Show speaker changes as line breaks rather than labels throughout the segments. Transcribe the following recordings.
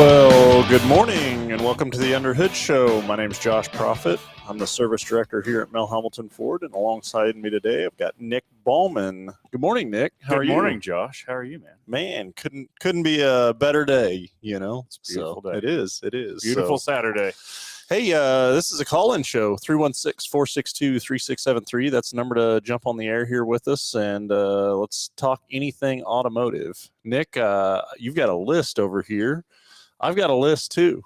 Well, good morning and welcome to the Under Hood Show. My name is Josh Proffitt. I'm the service director here at Mel Hambelton Ford, and alongside me today I've got Nick Ballman. Good morning, Nick. How are you?
Good morning, Josh. How are you, man?
Man, couldn't be a better day, you know.
It's a beautiful day.
It is.
Beautiful Saturday.
Hey, this is a call-in show, 316-462-3673. That's the number to jump on the air here with us, and let's talk anything automotive. Nick, you've got a list over here. I've got a list too.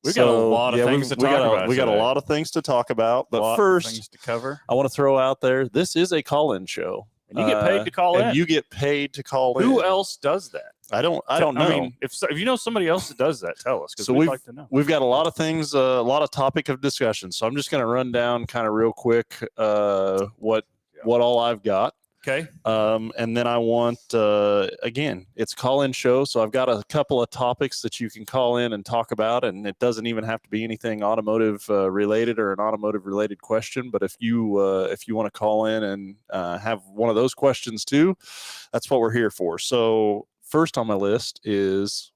We've got a lot of things to talk about.
We got a lot of things to talk about, but first,
things to cover.
I want to throw out there, this is a call-in show.
And you get paid to call in.
And you get paid to call in.
Who else does that?
I don't know.
I mean, if you know somebody else that does that, tell us, because we'd like to know.
We've got a lot of things, a lot of topic of discussion. So I'm just going to run down kind of real quick what all I've got.
Okay.
And then I want, again, it's call-in show. So I've got a couple of topics that you can call in and talk about, and it doesn't even have to be anything automotive related or an automotive related question. But if you want to call in and have one of those questions too, that's what we're here for. So first on my list is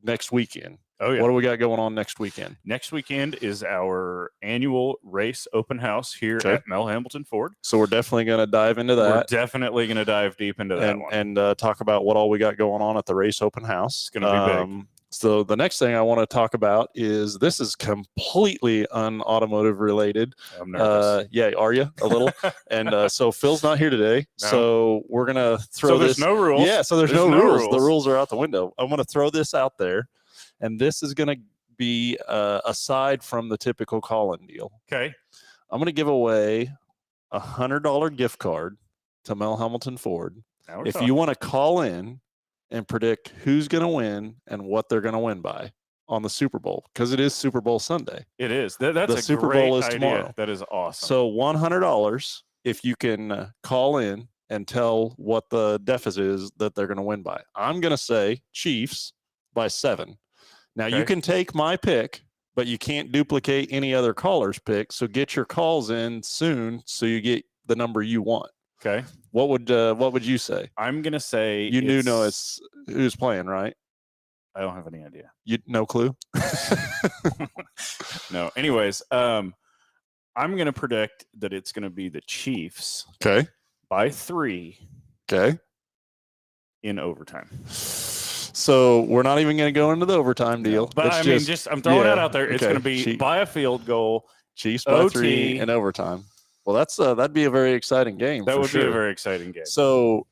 next weekend.
Oh, yeah.
What do we got going on next weekend?
Next weekend is our annual race open house here at Mel Hambelton Ford.
So we're definitely going to dive into that.
We're definitely going to dive deep into that one.
And talk about what all we got going on at the race open house.
It's going to be big.
So the next thing I want to talk about is, this is completely un-automotive related.
I'm nervous.
Yeah, are you? A little? And so Phil's not here today. No. So we're going to throw this.
So there's no rules.
Yeah, so there's no rules. The rules are out the window. I'm going to throw this out there. And this is going to be aside from the typical call-in deal.
Okay.
I'm going to give away a $100 gift card to Mel Hambelton Ford. If you want to call in and predict who's going to win and what they're going to win by on the Super Bowl, because it is Super Bowl Sunday.
It is. That's
the Super Bowl is tomorrow.
That is awesome.
So $100 if you can call in and tell what the deficit is that they're going to win by. I'm going to say Chiefs by 7. Now, you can take my pick, but you can't duplicate any other caller's pick. So get your calls in soon so you get the number you want.
Okay.
What would you say?
I'm going to say
you know it's who's playing, right?
I don't have any idea.
You no clue?
No. Anyways, I'm going to predict that it's going to be the Chiefs.
Okay.
By 3.
Okay.
In overtime.
So we're not even going to go into the overtime deal.
No, but I'm throwing that out there. It's going to be by a field goal.
Chiefs by OT. 3 in overtime. Well, that'd be a very exciting game.
That would be a very exciting game.
So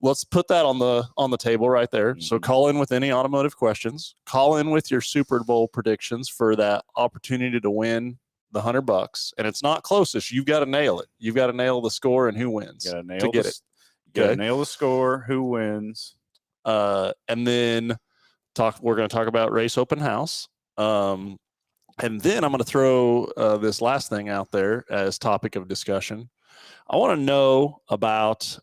let's put that on the table right there. Mm-hmm. So call in with any automotive questions. Call in with your Super Bowl predictions for that opportunity to win the $100. And it's not closest. You've got to nail it. You've got to nail the score and who wins to get it.
You got to nail the score, who wins.
And then we're going to talk about race open house. And then I'm going to throw this last thing out there as topic of discussion. I want to know about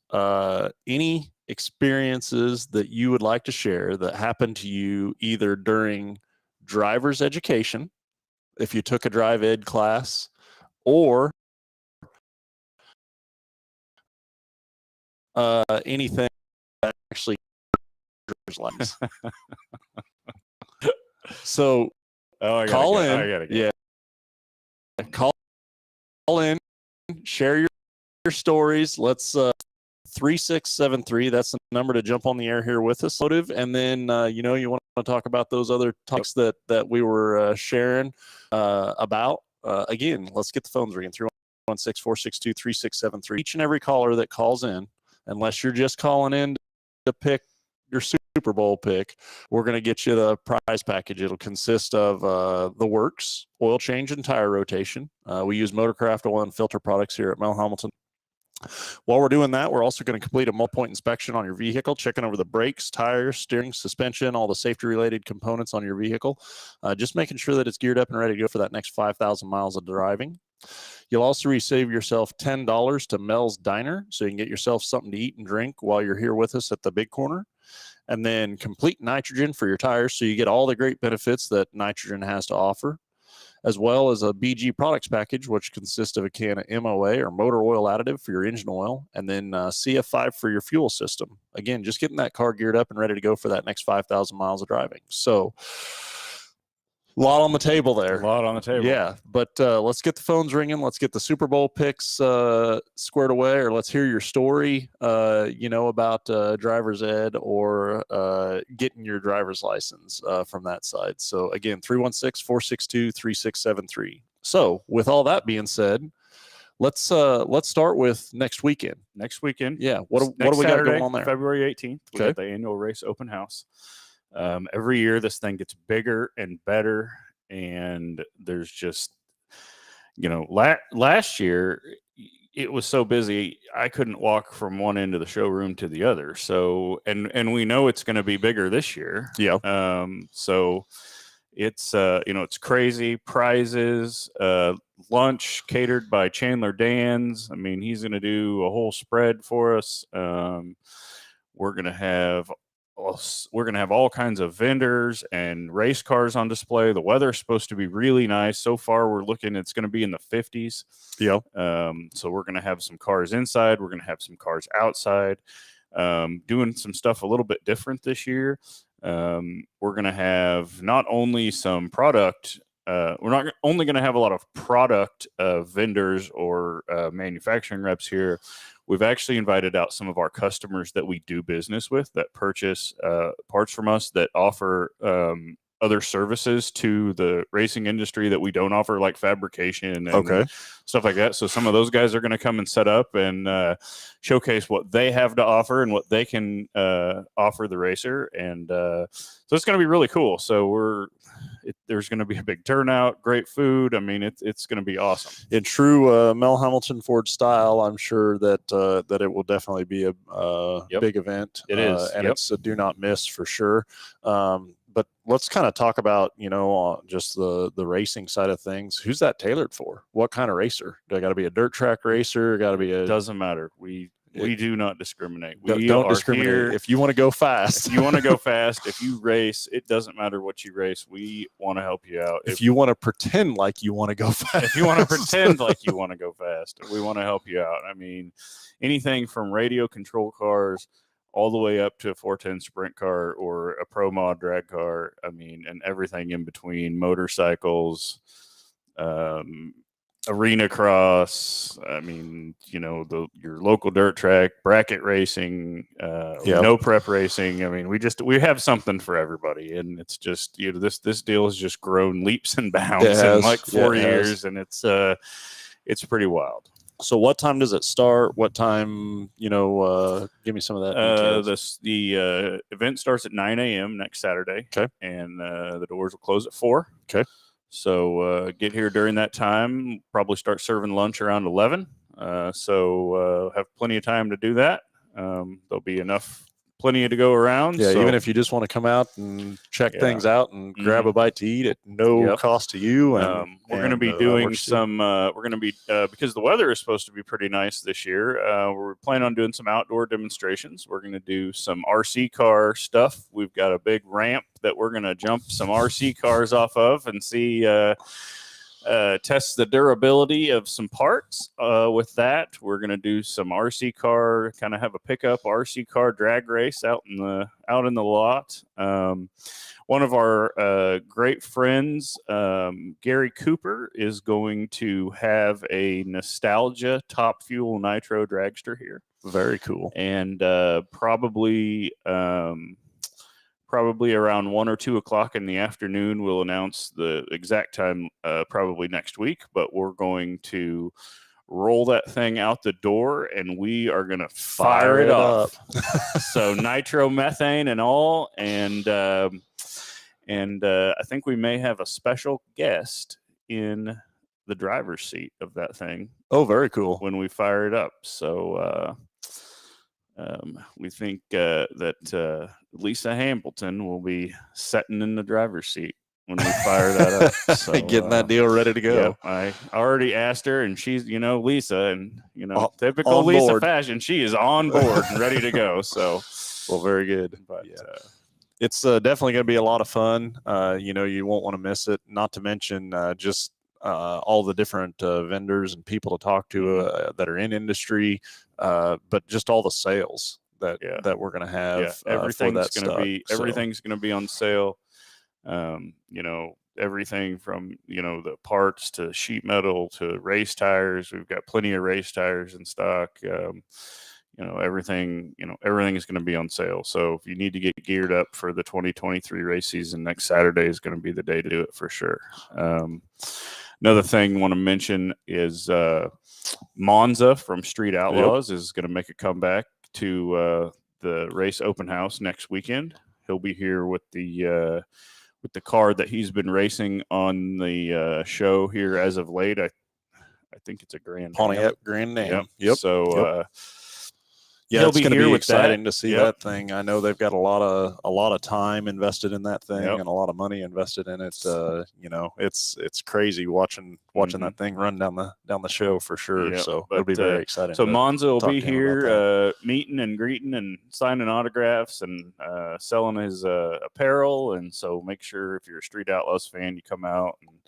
any experiences that you would like to share that happened to you either during driver's education, if you took a drive ed class, or anything that actually lives. So call in. Yeah. Call in, share your stories. Let's 3673. That's the number to jump on the air here with us. And then you want to talk about those other topics that we were sharing about. Again, let's get the phones ringing. 316-462-3673. Each and every caller that calls in, unless you're just calling in to pick your Super Bowl pick, we're going to get you the prize package. It'll consist of the works, oil change and tire rotation. We use Motorcraft oil and filter products here at Mel Hambelton. While we're doing that, we're also going to complete a multi-point inspection on your vehicle, checking over the brakes, tires, steering, suspension, all the safety-related components on your vehicle, just making sure that it's geared up and ready to go for that next 5,000 miles of driving. You'll also receive yourself $10 to Mel's Diner, so you can get yourself something to eat and drink while you're here with us at the Big Corner. And then complete nitrogen for your tires, so you get all the great benefits that nitrogen has to offer. as well as a BG products package, which consists of a can of MOA or motor oil additive for your engine oil, and then CF5 for your fuel system. Again, just getting that car geared up and ready to go for that next 5,000 miles of driving. So a lot on the table there.
A lot on the table.
Yeah, but let's get the phones ringing. Let's get the Super Bowl picks squared away, or let's hear your story, about driver's ed or getting your driver's license from that side. So again, 316-462-3673. So with all that being said, let's start with next weekend.
Next weekend.
Yeah. What do we
Saturday,
got going on there?
February 18th. We got the annual race open house. Every year this thing gets bigger and better, and there's just, last year it was so busy I couldn't walk from one end of the showroom to the other. So, and we know it's going to be bigger this year.
Yeah.
So it's it's crazy. Prizes, lunch catered by Chandler Dans. I mean, he's going to do a whole spread for us. We're going to have all kinds of vendors and race cars on display. The weather's supposed to be really nice. So far, we're looking, it's going to be in the 50s.
Yeah.
So we're going to have some cars inside. We're going to have some cars outside, doing some stuff a little bit different this year. We're going to have not only some product, we're not only going to have a lot of product vendors or manufacturing reps here. We've actually invited out some of our customers that we do business with that purchase parts from us that offer other services to the racing industry that we don't offer, like fabrication and stuff like that. So some of those guys are going to come and set up and showcase what they have to offer and what they can offer the racer. And so it's going to be really cool. So there's going to be a big turnout, great food. I mean, it's going to be awesome. In true Mel Hambelton Ford style, I'm sure that it will definitely be a big event. It is.
And it's a do not miss for sure. But let's kind of talk about, just the racing side of things. Who's that tailored for? What kind of racer? Do I got to be a dirt track racer? Got to be a...
Doesn't matter. We do not discriminate. We
don't discriminate.
Here.
If you want to go fast,
if you race, it doesn't matter what you race. We want to help you out.
If you want to pretend like you want to go fast,
if you want to pretend like you want to go fast, we want to help you out. I mean, anything from radio control cars all the way up to a 410 sprint car or a pro mod drag car. I mean, and everything in between, motorcycles, arena cross. I mean, your local dirt track, bracket racing, no prep racing. I mean, we have something for everybody, and it's just, this deal has just grown leaps and bounds in like 4 years, and it's pretty wild.
So what time does it start? What time, give me some of that.
The event starts at 9 a.m. next Saturday.
Okay.
And the doors will close at 4.
Okay.
So get here during that time. Probably start serving lunch around 11. So have plenty of time to do that. There'll be plenty to go around.
Yeah,
so,
even if you just want to come out and check things out and grab a bite to eat at no cost to you. And
we're going to be doing some, because the weather is supposed to be pretty nice this year, we're planning on doing some outdoor demonstrations. We're going to do some RC car stuff. We've got a big ramp that we're going to jump some RC cars off of and see, test the durability of some parts. With that, we're going to do some RC car, kind of have a pickup RC car drag race out in the lot. One of our great friends, Gary Cooper, is going to have a nostalgia Top Fuel Nitro dragster here.
Very cool.
And probably around 1 or 2 o'clock in the afternoon, we'll announce the exact time, probably next week, but we're going to roll that thing out the door and we are going to fire it up. So nitromethane and all. And I think we may have a special guest in the driver's seat of that thing.
Oh, very cool.
When we fire it up. So, we think that Lisa Hambelton will be sitting in the driver's seat when we fire that up. So,
getting that deal ready to go.
Yeah, I already asked her, and she's, Lisa, and typical Lisa
board.
fashion, she is on board and ready to go. So,
well, very good.
But
it's definitely going to be a lot of fun. You won't want to miss it. Not to mention just all the different vendors and people to talk to that are in industry, but just all the sales that we're going to have.
Everything's going to be everything's going to be on sale. Everything from the parts to sheet metal to race tires. We've got plenty of race tires in stock. Everything is going to be on sale. So if you need to get geared up for the 2023 race season, next Saturday is going to be the day to do it for sure. Another thing I want to mention is Monza from Street Outlaws is going to make a comeback to the race open house next weekend. He'll be here with the car that he's been racing on the show here as of late. I think it's a Grand
Pontiac Grand Am.
Yep. So
yeah, it's going to be exciting to see that thing. I know they've got a lot of time invested in that thing and a lot of money invested in it. It's crazy watching that thing run down the show for sure. So it'll be very exciting.
So Monza will be here meeting and greeting and signing autographs and selling his apparel. And so make sure if you're a Street Outlaws fan, you come out and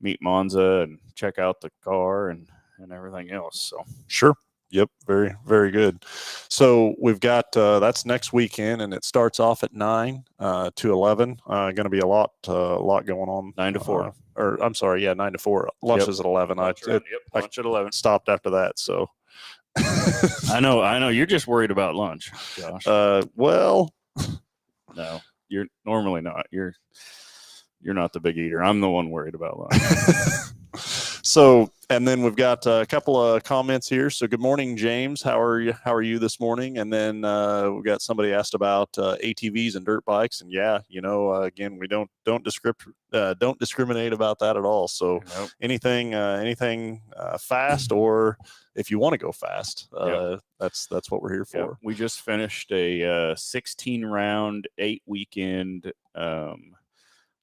meet Monza and check out the car and everything else. So
sure. Yep. Very, very good. So we've got, that's next weekend and it starts off at 9 to 11. Going to be a lot going on.
9 to 4.
9 to 4. Lunch is at 11.
Lunch at 11.
Stopped after that. So
I know. You're just worried about lunch, Josh.
Well,
no, you're normally not. You're not the big eater. I'm the one worried about lunch.
So, and then we've got a couple of comments here. So, good morning, James. How are you this morning? And then we've got somebody asked about ATVs and dirt bikes. And again, we don't discriminate about that at all. So, anything fast, or if you want to go fast, that's what we're here for.
Yep. We just finished a 16-round, 8-weekend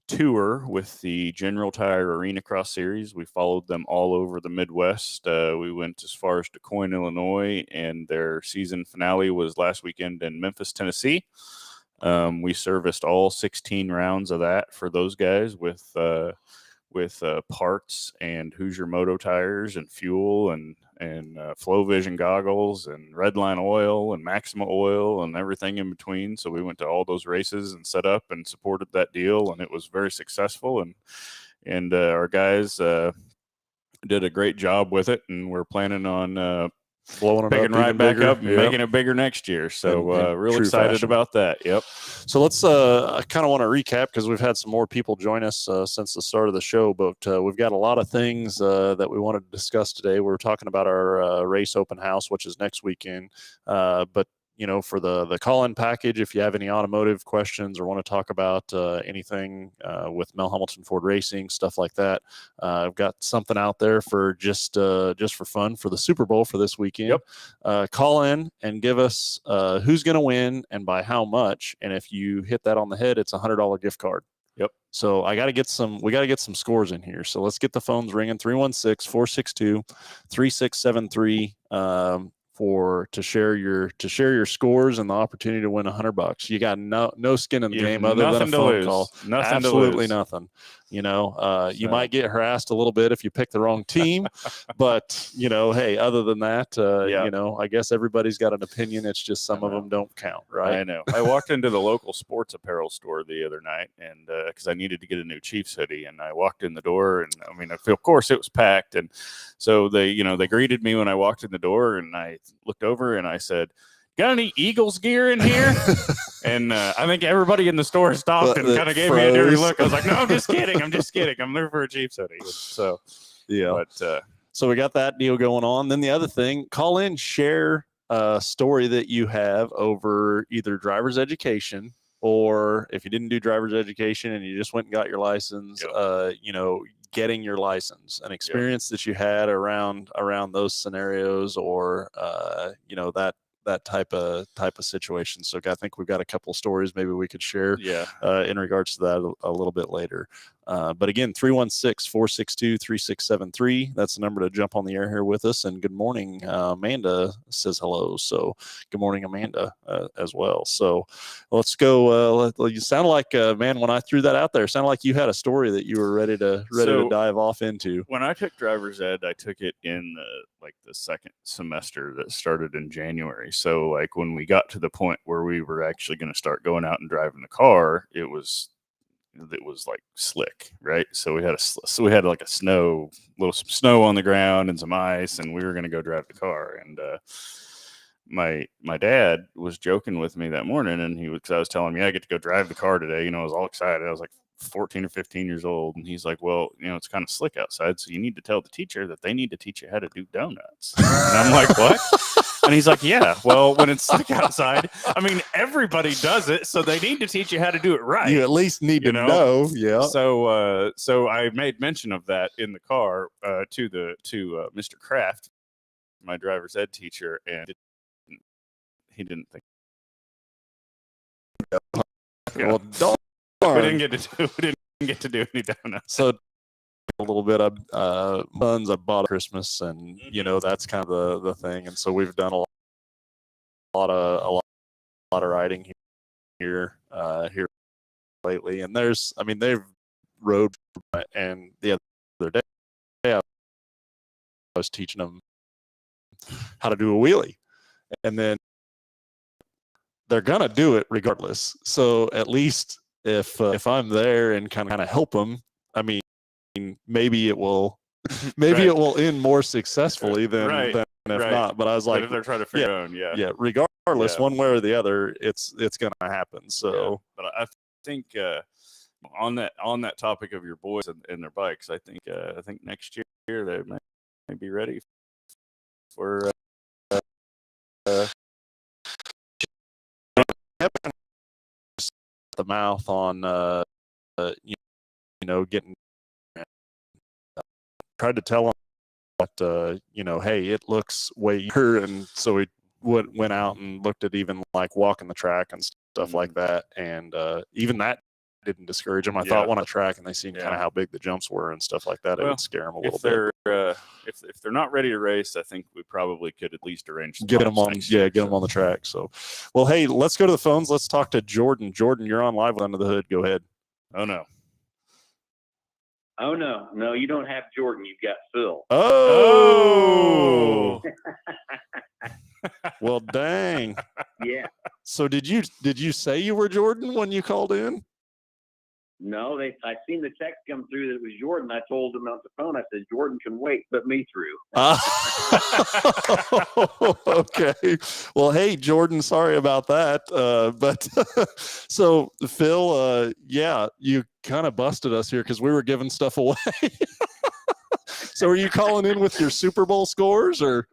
tour with the General Tire Arena Cross Series. We followed them all over the Midwest. We went as far as Des Moines, Illinois, and their season finale was last weekend in Memphis, Tennessee. We serviced all 16 rounds of that for those guys with parts and Hoosier Moto tires and fuel and Flow Vision goggles and Redline oil and Maxima oil and everything in between. So we went to all those races and set up and supported that deal, and it was very successful. And our guys did a great job with it, and we're planning on
blowing it
picking right back up and making it bigger next year. So real excited about that. Yep.
So let's I kind of want to recap because we've had some more people join us since the start of the show, but we've got a lot of things that we wanted to discuss today. We're talking about our race open house, which is next weekend. But for the call-in package, if you have any automotive questions or want to talk about anything with Mel Hambelton Ford Racing, stuff like that, I've got something out there for just for fun for the Super Bowl for this weekend.
Yep.
Call in and give us who's going to win and by how much. And if you hit that on the head, it's $100 gift card.
Yep.
So we got to get some scores in here. So let's get the phones ringing. 316-462-3673. To share your scores and the opportunity to win $100. You got no skin in the game other than a phone call. Absolutely nothing. You might get harassed a little bit if you pick the wrong team, but hey, other than that, I guess everybody's got an opinion. It's just some of them don't count, right?
I know. I walked into the local sports apparel store the other night, and because I needed to get a new Chiefs hoodie, and I walked in the door, and of course it was packed, and so they greeted me when I walked in the door, and I looked over and I said, "Got any Eagles gear in here?" And I think everybody in the store stopped and kind of gave me a dirty look. I was like, "No, I'm just kidding. I'm there for a Chiefs hoodie." So
yeah. But so we got that deal going on. Then the other thing, call in, share a story that you have over either driver's education, or if you didn't do driver's education and you just went and got your license, getting your license, an experience that you had around those scenarios, or that type of situation. So I think we've got a couple of stories maybe we could share in regards to that a little bit later. But again, 316-462-3673. That's the number to jump on the air here with us. And good morning, Amanda says hello. So good morning, Amanda, as well. So let's go. You sound like, man, when I threw that out there, it sounded like you had a story that you were ready to dive off into.
When I took driver's ed, I took it in the second semester that started in January. So like when we got to the point where we were actually going to start going out and driving the car, it was like slick, right? So we had like some snow on the ground and some ice, and we were going to go drive the car. And my dad was joking with me that morning, and because I was telling him, I get to go drive the car today. I was all excited. I was like 14 or 15 years old, and he's like, well, it's kind of slick outside, so you need to tell the teacher that they need to teach you how to do donuts. And I'm like, what? And he's like, yeah, well, when it's slick outside, I mean, everybody does it, so they need to teach you how to do it right.
You at least need to know. Yeah.
So I made mention of that in the car to Mr. Kraft, my driver's ed teacher, and he didn't think.
Well, don't.
We didn't get to do any donuts.
So a little bit of buns I bought at Christmas, and that's kind of the thing. And so we've done a lot of riding here lately. And they've rode, and the other day I was teaching them how to do a wheelie, and then they're gonna do it regardless. So at least if I'm there and kind of help them, I mean, maybe it will it will end more successfully than if not. But I was like,
if they're trying to figure out,
regardless, one way or the other, it's gonna happen. So,
but I think on that topic of your boys and their bikes, I think next year they may be ready for.
The mouth on getting tried to tell him that hey, it looks way better, and so we went out and looked at even like walking the track and stuff like that, and even that didn't discourage them. I thought on a track and they seen kind of how big the jumps were and stuff like that, it would scare them a little bit.
If they're not ready to race, I think we probably could at least arrange
get them on on the track. So, well, hey, let's go to the phones. Let's talk to Jordan. Jordan, you're on live Under the Hood. Go ahead.
Oh no,
you don't have Jordan. You've got Phil.
Oh.
Well, dang.
Yeah.
So did you say you were Jordan when you called in?
No, I seen the text come through that it was Jordan. I told him on the phone, I said, Jordan can wait, put me through.
Okay. Well, hey, Jordan, sorry about that. But so Phil, you kind of busted us here because we were giving stuff away. So are you calling in with your Super Bowl scores or?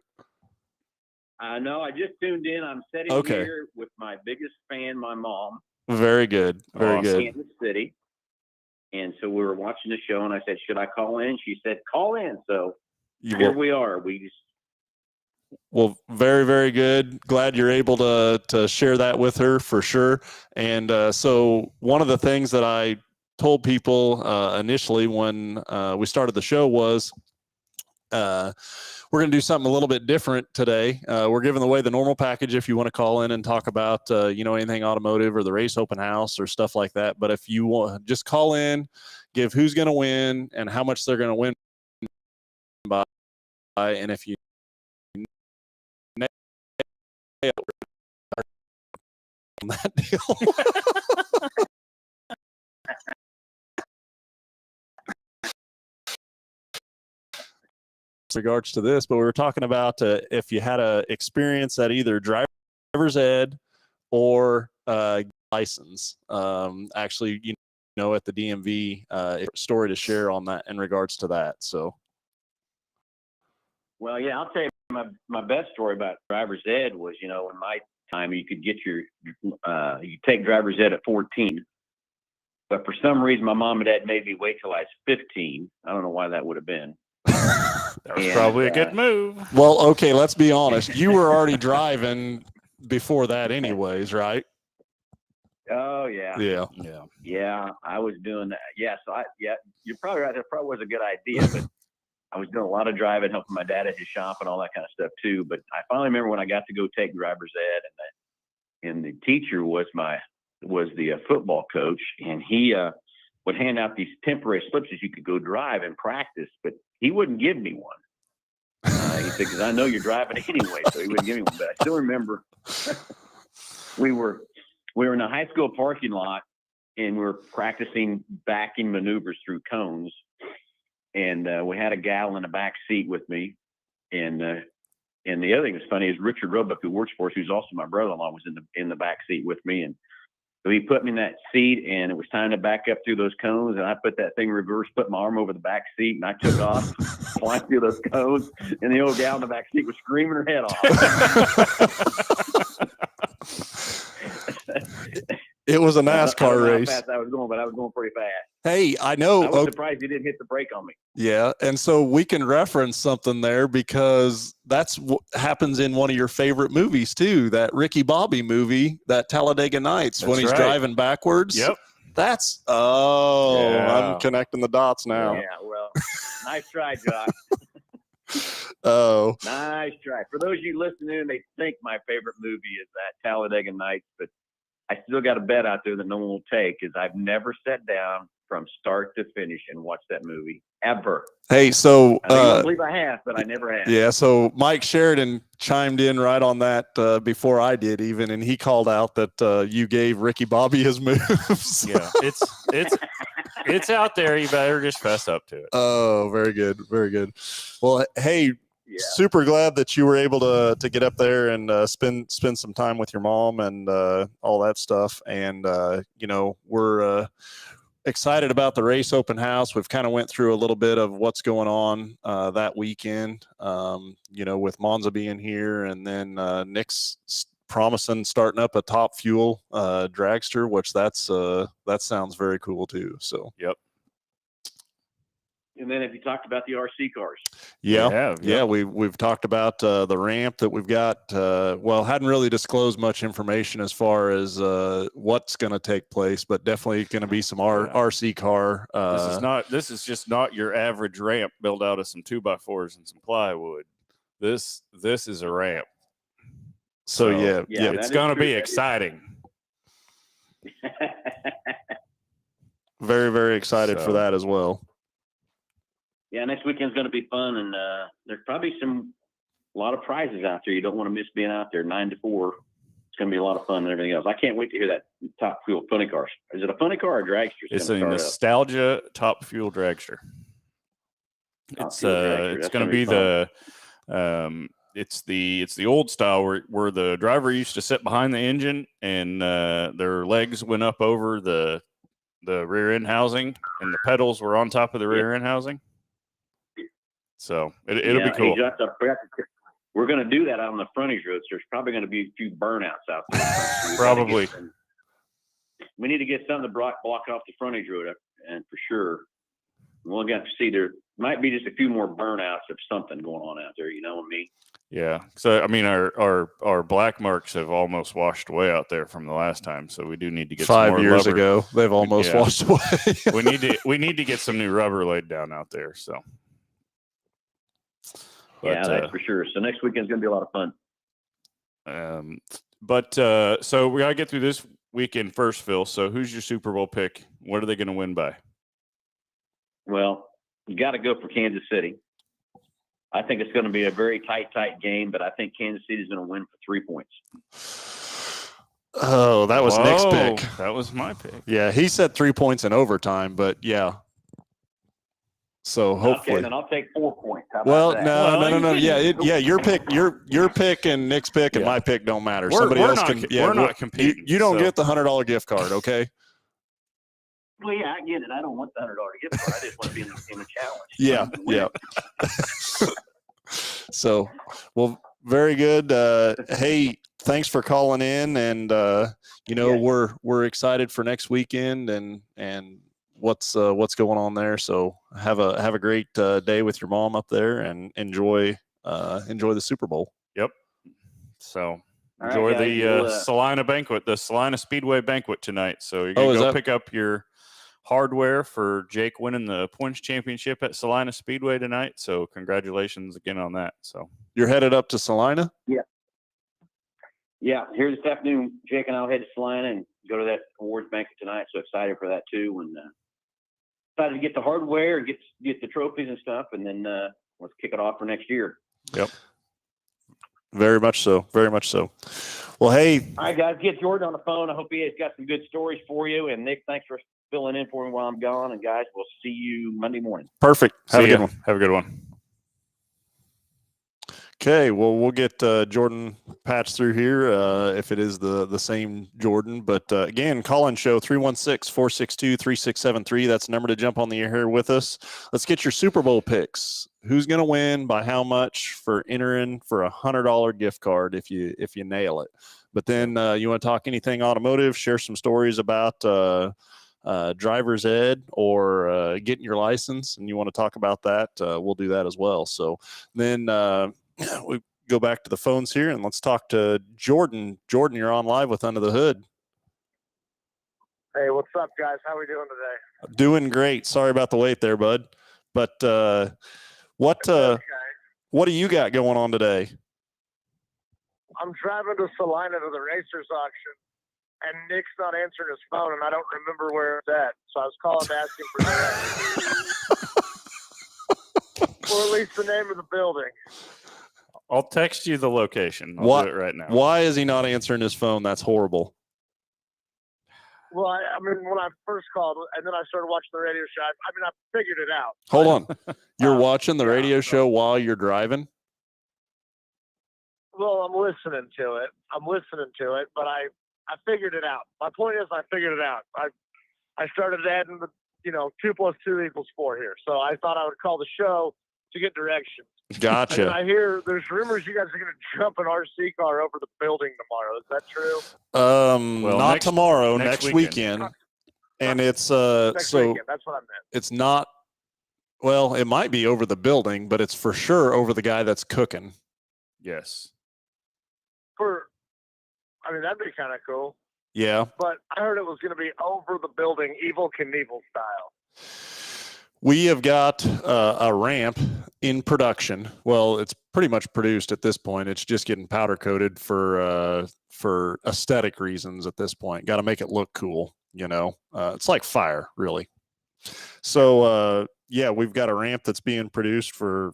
No, I just tuned in. I'm sitting here with my biggest fan, my mom.
Very good. Very good.
Kansas City. And so we were watching the show, and I said, should I call in? She said, call in. So here we are. Well,
very, very good. Glad you're able to share that with her for sure. And so one of the things that I told people initially when we started the show was we're going to do something a little bit different today. We're giving away the normal package if you want to call in and talk about, anything automotive or the race open house or stuff like that. But if you want, just call in, give who's going to win and how much they're going to win by. And if you on that deal. Regards to this, but we were talking about if you had a experience at either driver's ed or license, actually, at the DMV, story to share on that in regards to that. So,
well, yeah, I'll tell you my best story about driver's ed was, in my time, you could get you take driver's ed at 14, but for some reason, my mom and dad made me wait till I was 15. I don't know why that would have been.
That was probably a good move.
Well, okay, let's be honest. You were already driving before that anyways, right?
Oh yeah.
Yeah.
Yeah.
Yeah, I was doing that. Yeah, so you're probably right. That probably was a good idea, but I was doing a lot of driving, helping my dad at his shop and all that kind of stuff too. But I finally remember when I got to go take driver's ed, and the teacher was the football coach, and he would hand out these temporary slips as you could go drive and practice, but he wouldn't give me one. He said, because I know you're driving anyway, so he wouldn't give me one. But I still remember we were in a high school parking lot, and we were practicing backing maneuvers through cones. And we had a gal in the back seat with me. And the other thing that's funny is Richard Roebuck, who works for us, who's also my brother-in-law, was in the back seat with me. And so he put me in that seat, and it was time to back up through those cones. And I put that thing in reverse, put my arm over the back seat, and I took off, flying through those cones. And the old gal in the back seat was screaming her head off.
It was a
I don't
NASCAR
know
race.
how fast I was going, but I was going pretty fast.
Hey, I know.
I was surprised he didn't hit the brake on me.
Yeah, and so we can reference something there because that's what happens in one of your favorite movies too, that Ricky Bobby movie, that Talladega Nights, when
That's
he's
right.
driving backwards.
Yep.
That's
Yeah.
I'm connecting the dots now.
Yeah, well, nice try, Josh.
Oh,
Nice try. For those of you listening, they think my favorite movie is that Talladega Nights, but I still got a bet out there that no one will take, is I've never sat down from start to finish and watched that movie ever.
hey, so
I don't believe I have, but I never have.
yeah, so Mike Sheridan chimed in right on that before I did even, and he called out that you gave Ricky Bobby his moves.
Yeah. It's out there. You better just fess up to it.
Oh, very good, very good. Well, hey,
Yeah.
super glad that you were able to get up there and spend some time with your mom and all that stuff. And we're excited about the race open house. We've kind of went through a little bit of what's going on that weekend. With Monza being here, and then Nick's promising starting up a Top Fuel dragster, which that sounds very cool too. So
Yep.
And then have you talked about the RC cars?
Yeah, we've talked about the ramp that we've got. Hadn't really disclosed much information as far as what's going to take place, but definitely going to be some RC car.
This is just not your average ramp built out of some 2x4s and some plywood. This is a ramp.
So yeah,
it's going to be exciting.
Very, very excited for that as well.
Yeah, next weekend's going to be fun, and there's probably a lot of prizes out there. You don't want to miss being out there 9 to 4. It's going to be a lot of fun and everything else. I can't wait to hear that Top Fuel funny car. Is it a funny car or a dragster?
It's a nostalgia Top Fuel dragster. It's going to be it's the old style where the driver used to sit behind the engine and their legs went up over the rear end housing and the pedals were on top of the rear end housing. So it'll be cool.
Hey, Josh, we're going to do that out on the frontage roads. There's probably going to be a few burnouts out there.
Probably.
We need to get something to block off the frontage road, and for sure, we'll get to see there might be just a few more burnouts of something going on out there. You know what I mean?
Yeah. So I mean, our black marks have almost washed away out there from the last time. So we do need to get
5
some more
years
rubber.
ago. They've almost washed away.
we need to get some new rubber laid down out there. So.
But, that's for sure. So next weekend's going to be a lot of fun.
So we got to get through this weekend first, Phil. So who's your Super Bowl pick? What are they going to win by?
Well, you got to go for Kansas City. I think it's going to be a very tight game, but I think Kansas City is going to win for 3 points.
Oh, that was Nick's pick.
That was my pick.
Yeah, he said 3 points in overtime, but yeah. So hopefully,
okay, then I'll take 4 points. How about that?
No. Yeah, your pick and Nick's pick and my pick don't matter. Somebody else can.
We're not competing.
You don't get the $100 gift card, okay?
Well, yeah, I get it. I don't want the $100 gift card. I just want to be in a challenge.
Yeah. So, well, very good. Hey, thanks for calling in, and we're excited for next weekend and what's going on there. So have a great day with your mom up there and enjoy the Super Bowl.
Yep. So
All right,
Enjoy
guys,
the
we'll,
Salina banquet, the Salina Speedway banquet tonight. So you're
Oh,
gonna
is
go
that-
pick up your hardware for Jake winning the points championship at Salina Speedway tonight. So congratulations again on that. So
You're headed up to Salina?
Yeah, here this afternoon, Jake and I'll head to Salina and go to that awards banquet tonight. So excited for that too. And excited to get the hardware and get the trophies and stuff, and then let's kick it off for next year.
yep.
Very much so. Very much so. Well, hey,
All right, guys, get Jordan on the phone. I hope he has got some good stories for you. And Nick, thanks for filling in for me while I'm gone. And guys, we'll see you Monday morning.
perfect. Have a
See
good
ya.
one.
Have a good one.
Okay, well, we'll get Jordan patched through here if it is the same Jordan. But again, call-in show 316-462-3673. That's the number to jump on the air here with us. Let's get your Super Bowl picks. Who's going to win by how much for entering for a $100 gift card if you nail it. But then you want to talk anything automotive, share some stories about driver's ed or getting your license, and you want to talk about that, we'll do that as well. So then we go back to the phones here and let's talk to Jordan. Jordan, you're on live with Under the Hood.
Hey, what's up, guys? How are we doing today?
Doing great. Sorry about the wait there, bud. But what do you got going on today?
I'm driving to Salina to the racers auction, and Nick's not answering his phone, and I don't remember where it's at. So I was calling to ask him for directions. Or at least the name of the building.
I'll text you the location. I'll
What-
do it right now.
Why is he not answering his phone? That's horrible.
Well, I mean, when I first called, and then I started watching the radio show, I mean, I figured it out.
Hold on. You're watching the
yeah,
radio
so-
show while you're driving?
Well, I'm listening to it, but I figured it out. My point is, I figured it out. I started adding the 2 + 2 = 4 here. So I thought I would call the show to get directions. And then
Gotcha.
I hear there's rumors you guys are going to jump an RC car over the building tomorrow. Is that true?
Well,
Not
next-
tomorrow,
next
next
weekend.
weekend. And it's
Next
so
weekend. That's what I meant.
it's not, well, it might be over the building, but it's for sure over the guy that's cooking.
Yes.
I mean, that'd be kind of cool.
Yeah.
But I heard it was going to be over the building, Evel Knievel style.
We have got a ramp in production. Well, it's pretty much produced at this point. It's just getting powder coated for aesthetic reasons at this point. Got to make it look cool, It's like fire, really. So yeah, we've got a ramp that's being produced for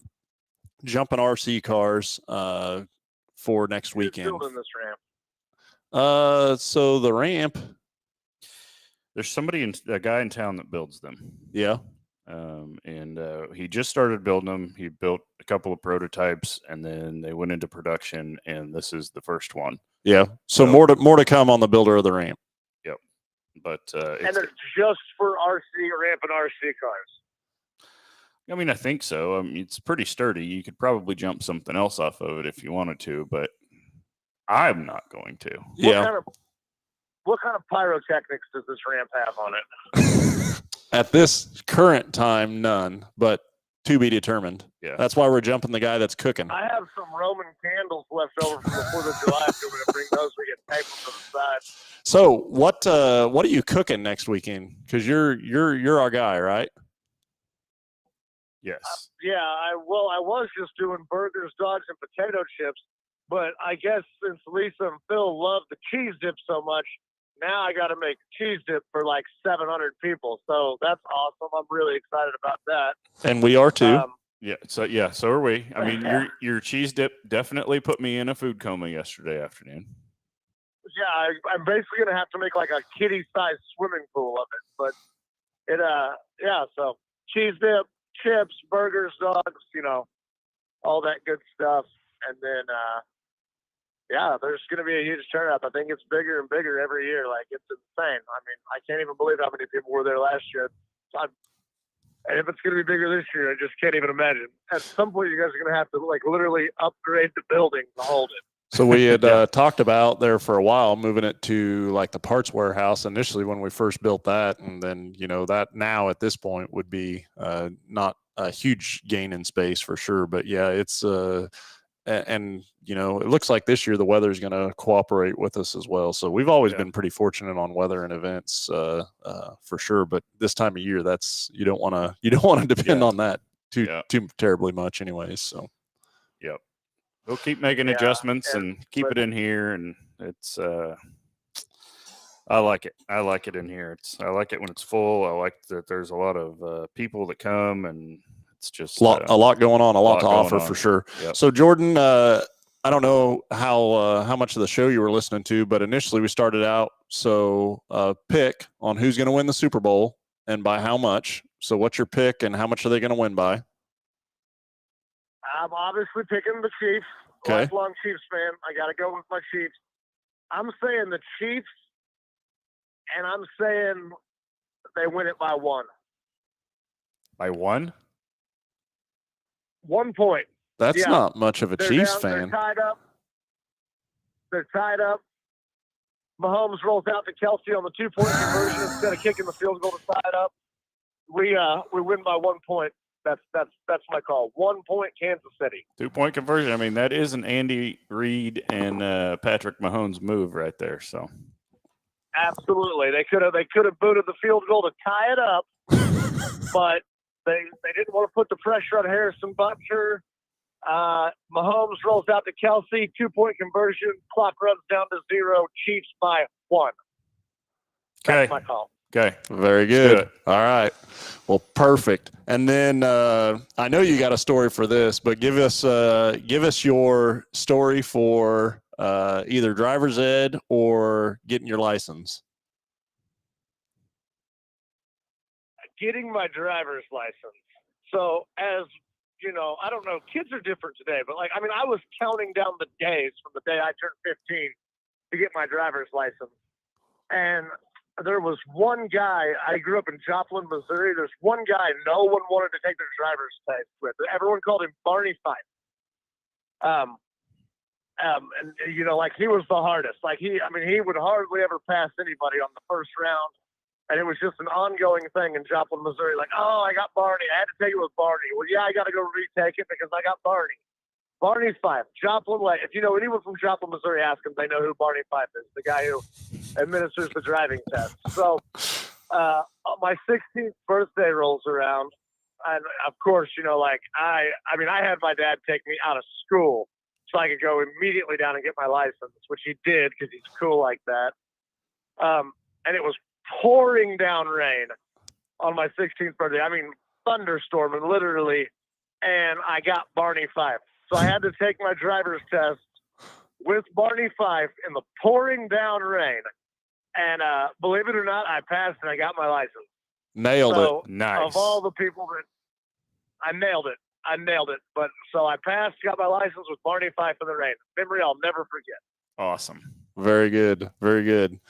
jumping RC cars for next
Who's
weekend.
building this ramp?
So the ramp,
There's a guy in town that builds them.
yeah.
And he just started building them. He built a couple of prototypes, and then they went into production, and this is the first one.
Yeah. So more to come on the builder of the ramp.
Yep. But
And it's just for RC ramp and RC cars.
I mean, I think so. I mean, it's pretty sturdy. You could probably jump something else off of it if you wanted to, but I'm not going to.
Yeah.
What kind of pyrotechnics does this ramp have on it?
At this current time, none, but to be determined.
Yeah.
That's why we're jumping the guy that's cooking.
I have some Roman candles left over from the 4th of July. If you want to bring those, we can tape them to the side.
So what are you cooking next weekend? Because you're our guy, right?
Yes.
Yeah, I was just doing burgers, dogs, and potato chips, but I guess since Lisa and Phil love the cheese dip so much, now I got to make cheese dip for like 700 people. So that's awesome. I'm really excited about that.
And we are too.
Yeah. So are we. I mean, your cheese dip definitely put me in a food coma yesterday afternoon.
Yeah, I'm basically gonna have to make like a kiddie-sized swimming pool of it. But it, so cheese dip, chips, burgers, dogs, all that good stuff, and then there's gonna be a huge turnout. I think it's bigger and bigger every year. Like, it's insane. I mean, I can't even believe how many people were there last year. And if it's gonna be bigger this year, I just can't even imagine. At some point, you guys are gonna have to like literally upgrade the building to hold it.
So we had talked about there for a while moving it to like the parts warehouse initially when we first built that, and then that now at this point would be not a huge gain in space for sure, but yeah, it's and you know, it looks like this year the weather is going to cooperate with us as well. So we've always been pretty fortunate on weather and events, for sure. But this time of year, you don't want to depend on that too terribly much, anyways. So,
yep, we'll keep making adjustments and keep it in here, and it's. I like it. I like it in here. I like it when it's full. I like that there's a lot of people that come, and it's just
a lot going on, a lot to offer for sure.
Yep.
So Jordan, I don't know how much of the show you were listening to, but initially we started out. So pick on who's going to win the Super Bowl and by how much. So what's your pick and how much are they going to win by?
I'm obviously picking the Chiefs.
Okay.
Lifelong Chiefs fan. I got to go with my Chiefs. I'm saying the Chiefs, and I'm saying they win it by 1.
By 1?
1 point.
That's not much of a Chiefs fan.
They're tied up. Mahomes rolls out to Kelsey on the 2-point conversion instead of kicking the field goal to tie it up. We win by 1 point. That's my call. 1 point, Kansas City.
2-point conversion. I mean, that is an Andy Reid and Patrick Mahomes move right there. So
absolutely, they could have booted the field goal to tie it up, but they didn't want to put the pressure on Harrison Butker. Mahomes rolls out to Kelsey, 2-point conversion. Clock runs down to 0. Chiefs by 1. That's my call.
Okay, very good. All right, well, perfect. And then I know you got a story for this, but give us your story for either driver's ed or getting your license.
Getting my driver's license. So as you know, I don't know, kids are different today, but I was counting down the days from the day I turned 15 to get my driver's license. And there was one guy, I grew up in Joplin, Missouri. There's one guy no one wanted to take their driver's test with. Everyone called him Barney Fife. And he was the hardest. He would hardly ever pass anybody on the first round. And it was just an ongoing thing in Joplin, Missouri. I got Barney. I had to take it with Barney. Well, yeah, I got to go retake it because I got Barney. Barney's Fife. Joplin, if you know anyone from Joplin, Missouri, ask them. They know who Barney Fife is, the guy who administers the driving test. So my 16th birthday rolls around. And, of course, I had my dad take me out of school so I could go immediately down and get my license, which he did because he's cool like that. And it was pouring down rain on my 16th birthday. Thunderstorming literally. And I got Barney Fife. So I had to take my driver's test with Barney Fife in the pouring down rain. And believe it or not, I passed and I got my license.
Nailed it.
Nice.
Of all the people that I nailed it. But so I passed, got my license with Barney Fife in the rain. Memory I'll never forget.
Awesome.
Very good. Very good.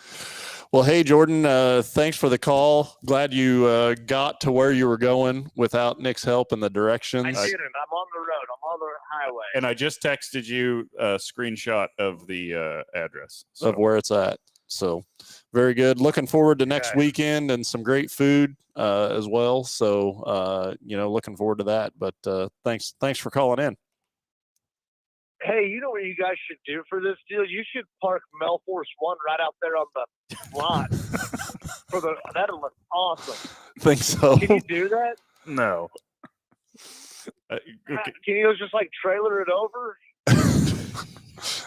Well, hey, Jordan, thanks for the call. Glad you got to where you were going without Nick's help in the directions.
I didn't. I'm on the road. I'm on the highway.
And I just texted you a screenshot of the address.
Of where it's at. So very good. Looking forward to next weekend and some great food as well. So, looking forward to that. But thanks for calling in.
Hey, you know what you guys should do for this deal? You should park Mel Force One right out there on the lot. That'll look awesome.
Think so?
Can you do that?
No.
Can you just trailer it over?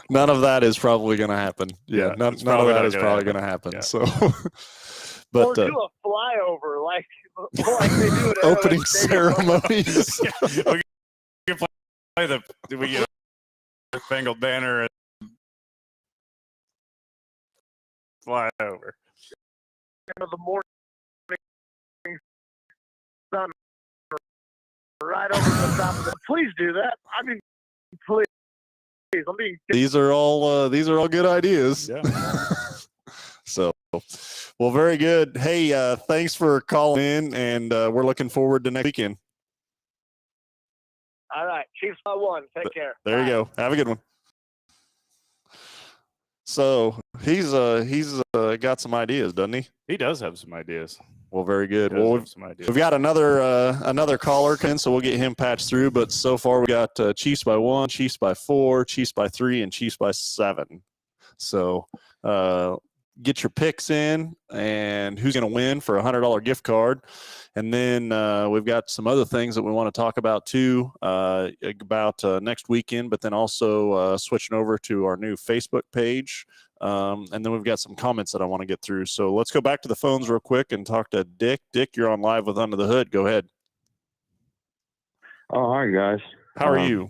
None of that is probably going to happen. Yeah, none of that is probably going to happen. Yeah. So, but
or do a flyover like they do at
opening ceremonies.
We get a spangled banner and fly over.
The morning sun right over the top of it. Please do that. Please.
These are all good ideas.
Yeah.
So, well, very good. Hey, thanks for calling in, and we're looking forward to next weekend.
All right, Chiefs by 1. Take care.
There you go. Have a good one. So he's got some ideas, doesn't he?
He does have some ideas.
Well, very good.
Does
Well,
have some ideas.
we've got another caller, so we'll get him patched through. But so far, we got Chiefs by 1, Chiefs by 4, Chiefs by 3, and Chiefs by 7. So get your picks in and who's going to win for a $100 gift card. And then we've got some other things that we want to talk about too, about next weekend, but then also switching over to our new Facebook page. And then we've got some comments that I want to get through. So let's go back to the phones real quick and talk to Dick. Dick, you're on live with Under the Hood. Go ahead.
Oh, hi, guys.
How are you?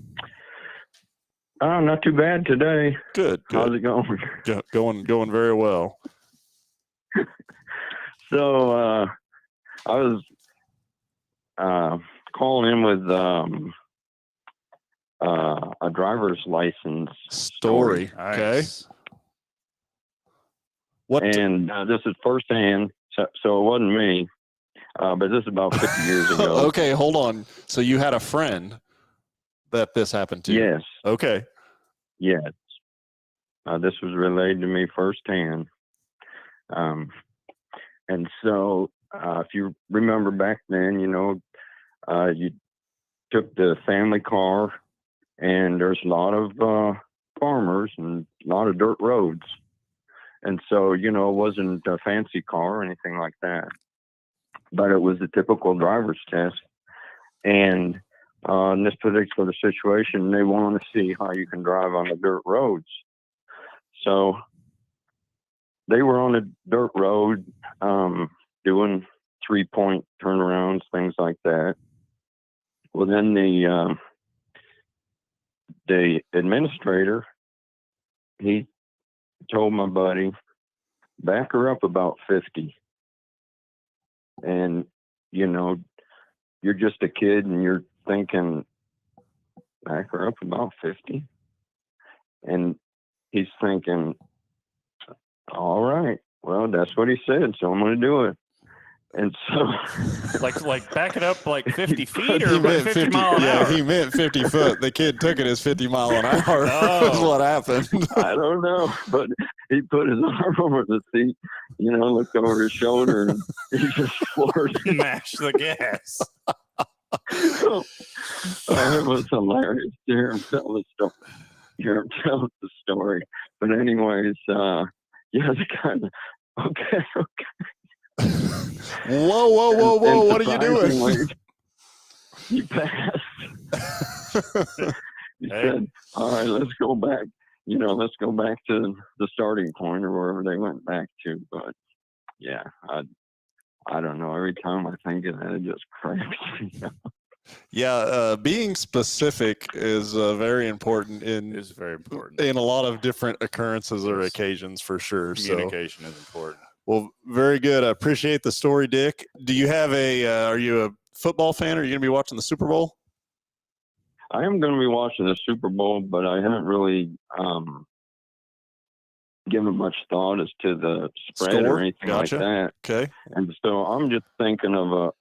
Not too bad today.
Good.
How's it going?
Going very well.
So I was calling in with a driver's license
Story. Okay.
Nice.
What?
And this is firsthand, so it wasn't me, but this is about 50 years ago.
Okay, hold on. So you had a friend that this happened to?
Yes.
Okay.
Yes. This was relayed to me firsthand. And so if you remember back then, you took the family car, and there's a lot of farmers and a lot of dirt roads. And so, it wasn't a fancy car or anything like that, but it was a typical driver's test. And in this particular situation, they want to see how you can drive on the dirt roads. So they were on a dirt road, doing 3-point turnarounds, things like that. Well, then the administrator, he told my buddy, back her up about 50. And, you're just a kid and you're thinking, back her up about 50. And he's thinking, all right, well, that's what he said, so I'm going to do it. And so,
like back it up like 50 feet or
He meant
50 mile an hour?
he meant 50 foot. The kid took it as 50 mile an hour.
Oh.
Is what happened.
I don't know, but he put his arm over the seat, looked over his shoulder, and he just floored it.
Mash the gas.
So, it was hilarious to hear him tell the story. But anyways, the kind of, okay.
Whoa.
And
what are you doing?
He passed. He said, all right, let's go back. Let's go back to the starting point or wherever they went back to. But yeah, I don't know. Every time I think of that, it just cracks me up.
Yeah, being specific is very important in a lot of different occurrences or occasions for sure.
Communication is important.
Well, very good. I appreciate the story, Dick. Do you have are you a football fan? Or are you going to be watching the Super Bowl?
I am going to be watching the Super Bowl, but I haven't really given much thought as to the spread or anything like that.
Okay.
And so I'm just thinking of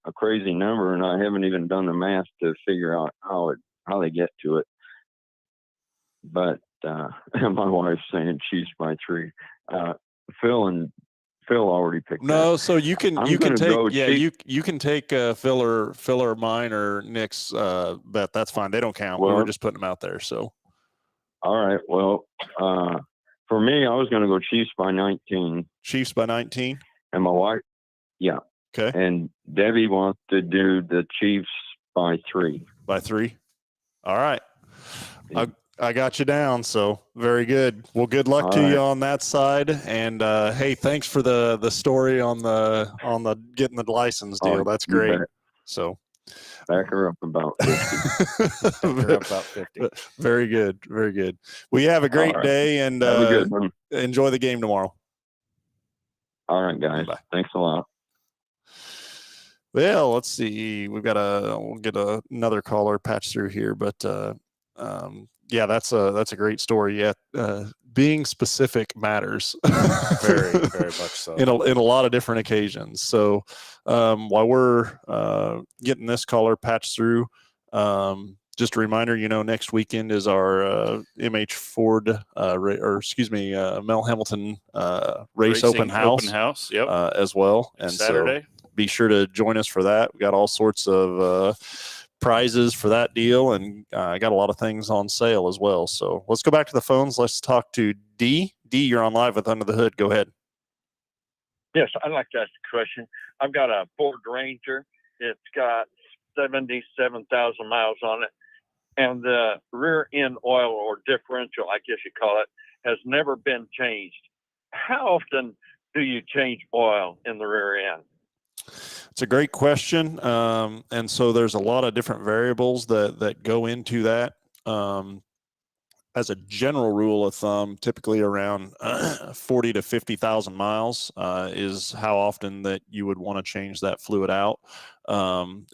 a crazy number, and I haven't even done the math to figure out how they get to it. But my wife's saying Chiefs by 3. Phil already picked.
No,
that.
So you can take Phil or mine or Nick's bet. That's fine. They don't count.
Well,
we were just putting them out there. So.
All right. Well, for me, I was going to go Chiefs by 19.
Chiefs by 19.
And my wife, yeah.
Okay.
And Debbie wants to do the Chiefs by 3.
By 3. All right. I got you down. So very good. Well, good luck to you on that side. And hey, thanks for the story on the getting the license deal. That's great. So
back her up about 50.
Very good. Very good. Well, you have a great day and
have a good one.
Enjoy the game tomorrow.
All right, guys. Bye. Thanks a lot.
Well, let's see. We'll get another caller patched through here, but yeah, that's a great story. Yeah, being specific matters.
Very, very much so.
In a lot of different occasions. So while we're getting this caller patched through, just a reminder, next weekend is our MH Ford, Mel Hambelton race
Racing
open house.
Yep.
As well. And
Saturday.
So be sure to join us for that. We got all sorts of prizes for that deal, and I got a lot of things on sale as well. So let's go back to the phones. Let's talk to D. D, you're on live with Under the Hood. Go ahead.
Yes, I'd like to ask a question. I've got a Ford Ranger. It's got 77,000 miles on it, and the rear end oil, or differential, I guess you call it, has never been changed. How often do you change oil in the rear end?
It's a great question. And so there's a lot of different variables that go into that. As a general rule of thumb, typically around 40 to 50,000 miles is how often that you would want to change that fluid out.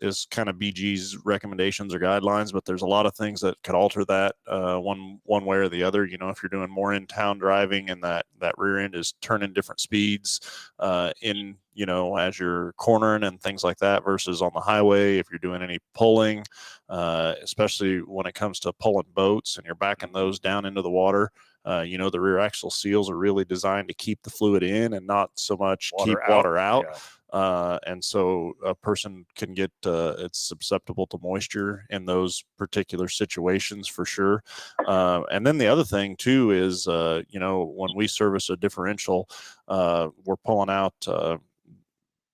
Is kind of BG's recommendations or guidelines, but there's a lot of things that could alter that one way or the other. If you're doing more in-town driving and that rear end is turning different speeds as you're cornering and things like that versus on the highway, if you're doing any pulling, especially when it comes to pulling boats and you're backing those down into the water, the rear axle seals are really designed to keep the fluid in and not so much keep water out.
Yeah.
And so a person can get it's susceptible to moisture in those particular situations for sure. And then the other thing too is when we service a differential, we're pulling out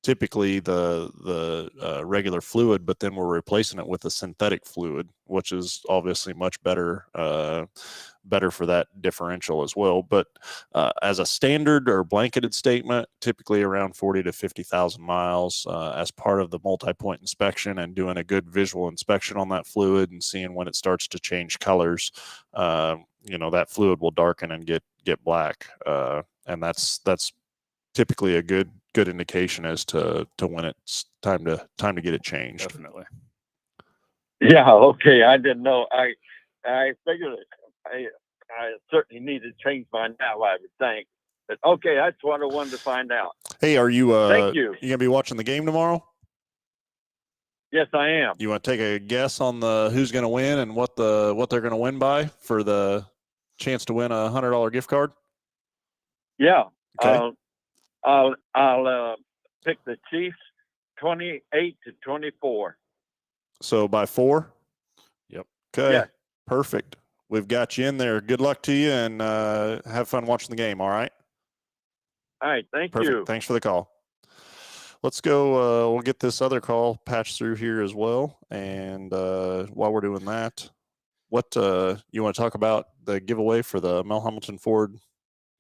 typically the regular fluid, but then we're replacing it with a synthetic fluid, which is obviously much better for that differential as well. But as a standard or blanketed statement, typically around 40 to 50,000 miles as part of the multi-point inspection and doing a good visual inspection on that fluid and seeing when it starts to change colors, that fluid will darken and get black. And that's typically a good indication as to when it's time to get it changed.
Definitely.
Yeah, okay. I didn't know. I figured I certainly need to change mine now, I would think. But okay, that's what I wanted to find out.
Hey, are you
Thank you.
gonna be watching the game tomorrow?
Yes, I am.
You want to take a guess on who's gonna win and what they're gonna win by for the chance to win a $100 gift card?
Yeah.
Okay.
I'll pick the Chiefs 28-24.
So by 4?
Yep.
Okay.
Yeah.
Perfect. We've got you in there. Good luck to you, and have fun watching the game. All right.
All right. Thank
Perfect.
you.
Thanks for the call. Let's go. We'll get this other call patched through here as well. And while we're doing that, what you want to talk about the giveaway for the Mel Hambelton Ford?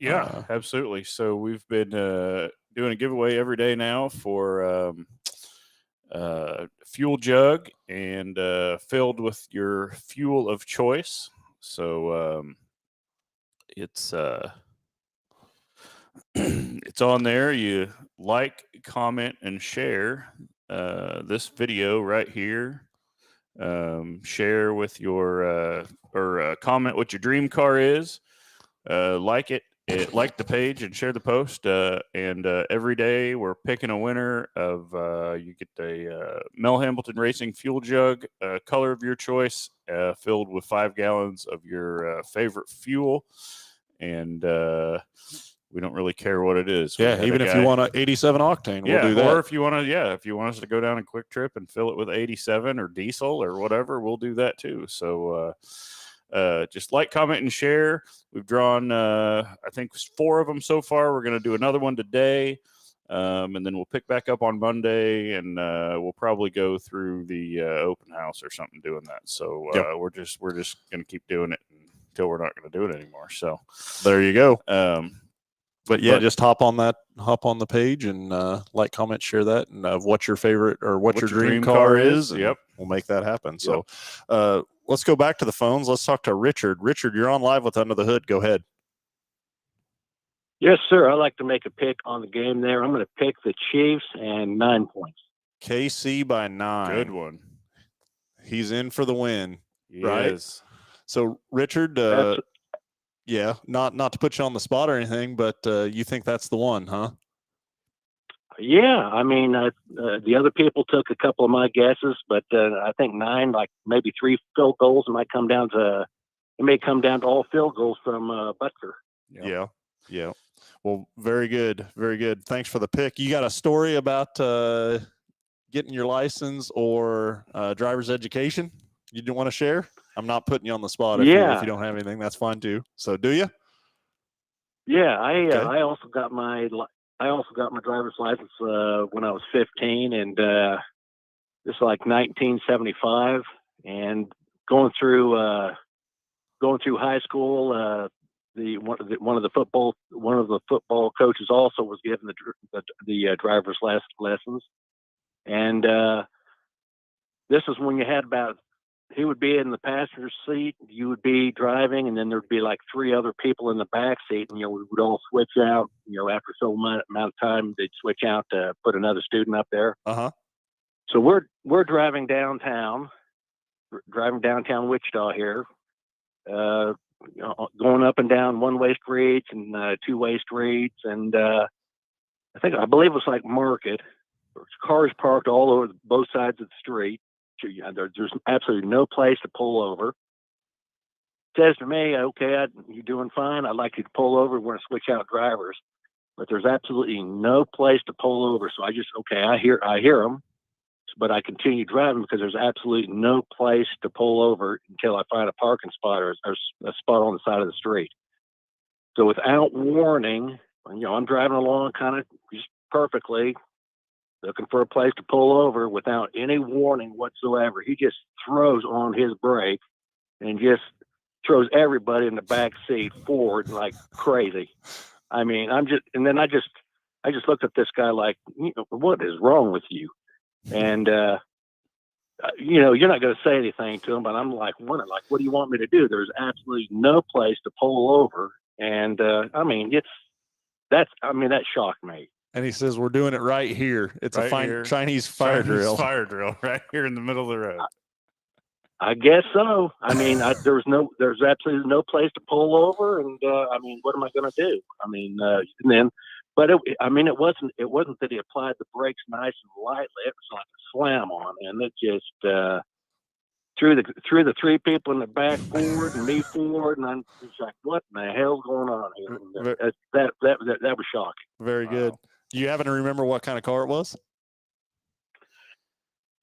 Yeah, absolutely. So we've been doing a giveaway every day now for fuel jug and filled with your fuel of choice. So it's it's on there. You like, comment, and share this video right here. Share with your or comment what your dream car is. Like it. Like the page and share the post. And every day we're picking a winner of you get a Mel Hambelton Racing fuel jug, color of your choice, filled with 5 gallons of your favorite fuel. And we don't really care what it is.
Yeah, even if you want an 87 octane, we'll do that.
Or if you want to, if you want us to go down a quick trip and fill it with 87 or diesel or whatever, we'll do that too. So just like, comment, and share. We've drawn, I think, 4 of them so far. We're going to do another one today, and then we'll pick back up on Monday, and we'll probably go through the open house or something doing that. So we're just going to keep doing it until we're not going to do it anymore. So
there you go.
But
Just hop on the page and like, comment, share that, and what your favorite or what your dream car is.
Yep,
we'll make that happen. So let's go back to the phones. Let's talk to Richard. Richard, you're on live with Under the Hood. Go ahead.
Yes, sir. I'd like to make a pick on the game there. I'm going to pick the Chiefs and 9 points.
KC by 9.
Good one.
He's in for the win.
He
right?
is.
So Richard, not to put you on the spot or anything, but you think that's the one, huh?
Yeah, I mean, the other people took a couple of my guesses, but I think 9, like maybe 3 field goals. It may come down to all field goals from Butker.
Yeah. Yeah. Well, very good. Very good. Thanks for the pick. You got a story about getting your license or driver's education you do want to share? I'm not putting you on the spot. If you don't have anything, that's fine too. So do you?
Yeah,
Okay.
I also got my driver's license when I was 15, and this is like 1975. And going through high school, one of the football coaches also was given the driver's lessons, and this is when you had he would be in the passenger seat, you would be driving, and then there'd be like 3 other people in the back seat, and we would all switch out. After so amount of time, they'd switch out to put another student up there. So we're driving downtown Wichita here, going up and down one-way streets and two-way streets, and I believe it was like Market. There's cars parked all over both sides of the street. There's absolutely no place to pull over. Says to me, "Okay, you're doing fine. I'd like you to pull over. We're going to switch out drivers." But there's absolutely no place to pull over. So I hear them, but I continue driving because there's absolutely no place to pull over until I find a parking spot or a spot on the side of the street. So without warning, I'm driving along kind of just perfectly, looking for a place to pull over without any warning whatsoever. He just throws on his brake and just throws everybody in the back seat forward like crazy. I mean, I just looked at this guy like, what is wrong with you? And, you're not going to say anything to him, but I'm like, what do you want me to do? There's absolutely no place to pull over. And, that shocked me.
And he says, "We're doing it right here. It's
Right
a fine
here.
Chinese fire drill."
Fire drill right here in the middle of the road.
I guess so. I mean, there's absolutely no place to pull over, and what am I going to do? But it wasn't that he applied the brakes nice and lightly. It was like a slam on, and it just threw the 3 people in the back forward and me forward, and I'm just like, what in the hell's going on here? And that was shocking.
Very good. Do you happen to remember what kind of car it was?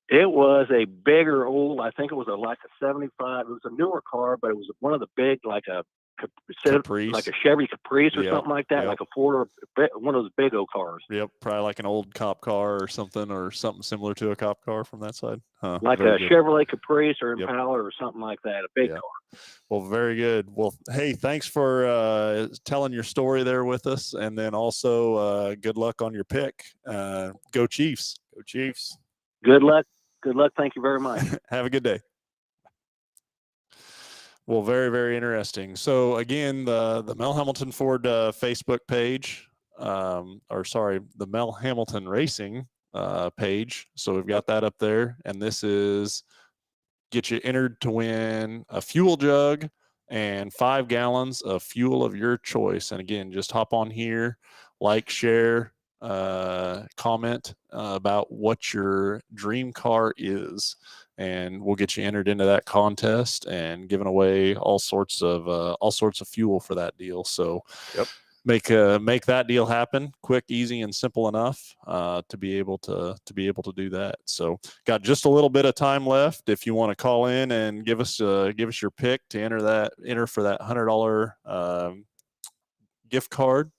It was a bigger old, I think it was like a 75. It was a newer car, but it was one of the big, like a
Caprice.
like a Chevy Caprice or
Yep,
something like that,
yep.
like a Ford, one of those big old cars.
Yep, probably like an old cop car or something similar to a cop car from that side.
Like
very
a
good.
Chevrolet Caprice or
Yep.
Impala or something like that, a big car.
Well, very good. Well, hey, thanks for telling your story there with us, and then also good luck on your pick. Go Chiefs.
Go Chiefs.
Good luck. Good luck. Thank you very much.
Have a good day. Well, very, very interesting. So again, the Mel Hambelton Ford Facebook page, the Mel Hambelton Racing page. So we've got that up there, and this is get you entered to win a fuel jug and 5 gallons of fuel of your choice. And again, just hop on here, like, share, comment about what your dream car is, and we'll get you entered into that contest and giving away all sorts of fuel for that deal. So make that deal happen quick, easy, and simple enough to be able to do that. So got just a little bit of time left. If you want to call in and give us your pick to enter for that $100 gift card,